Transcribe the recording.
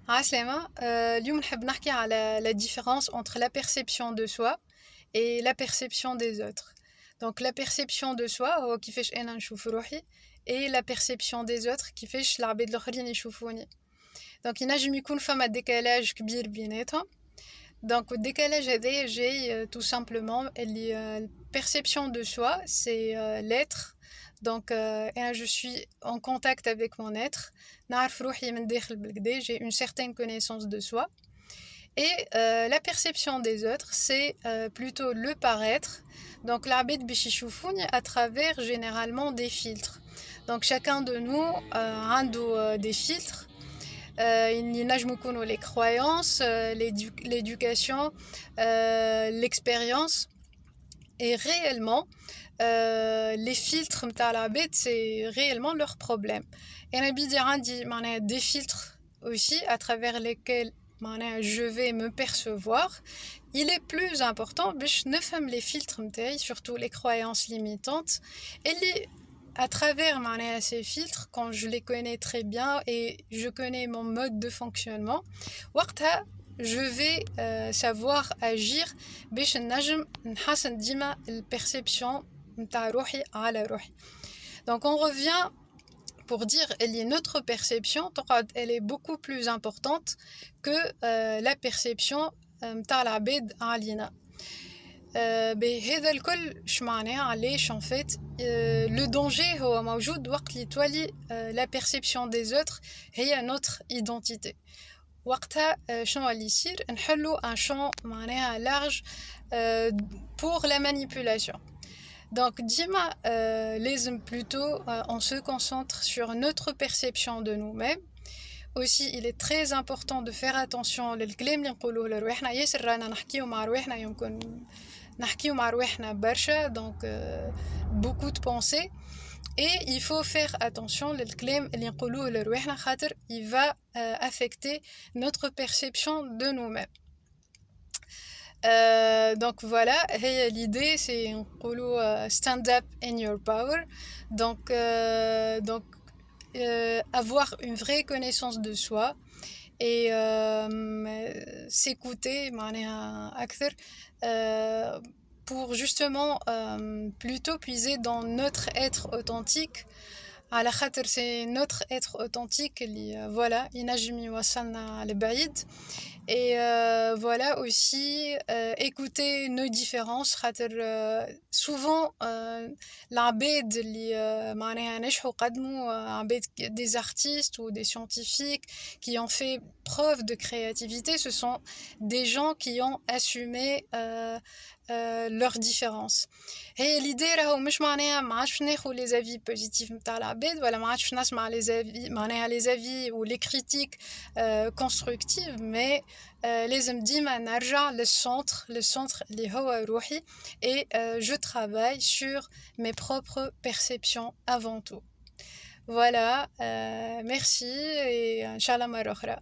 عسلامة اليوم نحب نحكي على la différence entre la perception de soi et la perception des autres. Donc la perception de soi هو كيفاش أنا نشوف روحي et la perception des autres كيفاش العباد الآخرين يشوفوني. Donc ينجم يكون فما décalage كبير بيناتهم. Donc الديكالاج هذايا جاي tout simplement اللي perception de soi c'est l'être. Donc je suis en contact avec mon être. نعرف روحي من داخل بالكدا, j'ai une certaine connaissance de soi. Et la perception des autres, c'est plutôt le paraître. Donc l'عباد باش يشوفوني à travers généralement des filtres. Donc chacun de nous عنده des filtres. ينجموا يكونوا les croyances, l'éducation, l'expérience. Et réellement, les filtres متاع العباد, c'est réellement leur problème. Et أنا بدي عندي معناها des filtres aussi à travers lesquels معناها je vais me percevoir. Il est plus important باش نفهم les filtres متاعي, surtout les croyances limitantes. Et à travers معناها ces filtres, quand je les connais très bien et je connais mon mode de fonctionnement, وقتها je vais savoir agir باش نجم نحسن ديما البرسبشن نتاع روحي على روحي. Donc on revient pour dire que notre perception elle est beaucoup plus importante que la perception نتاع العباد علينا. بهذا الكل اش معناها علاش en fait le danger هو موجود وقت اللي تولي la perception des autres هي notre identité. وقتها شنو اللي يصير, نحلو un champ معناها large pour la manipulation. Donc ديما لازم plutôt on se concentre sur notre perception de nous-mêmes. Aussi il est très important de faire attention للكلام اللي نقولوه لرواحنا. ياسر رانا نحكيو مع رواحنا, يمكن نحكيو مع رواحنا برشا, donc beaucoup de pensées. Et il faut faire attention للكلام اللي نقولوه لرواحنا خاطر il va affecter notre perception de nous-mêmes. Donc voilà, l'idée c'est نقولوا stand up in your power. Donc avoir une vraie connaissance de soi et s'écouter معناها أكثر pour justement plutôt puiser dans notre être authentique. على خاطر c'est notre être authentique اللي voilà ينجم يوصلنا لبعيد. Et voilà aussi écouter nos différences خاطر souvent العباد اللي معناها نجحوا قدموا عباد des artistes ou des scientifiques qui ont fait preuve de créativité, ce sont des gens qui ont assumé leurs différences. هي l'idée راهو مش معناها ما عادش ناخذ les avis positifs نتاع العباد ولا ما عادش نسمع les avis معناها les avis ou les critiques constructives, mais لازم ديما نرجع للcentre اللي هو روحي et je travaille sur mes propres perceptions avant tout. Voilà, merci et inchallah مرة أخرى.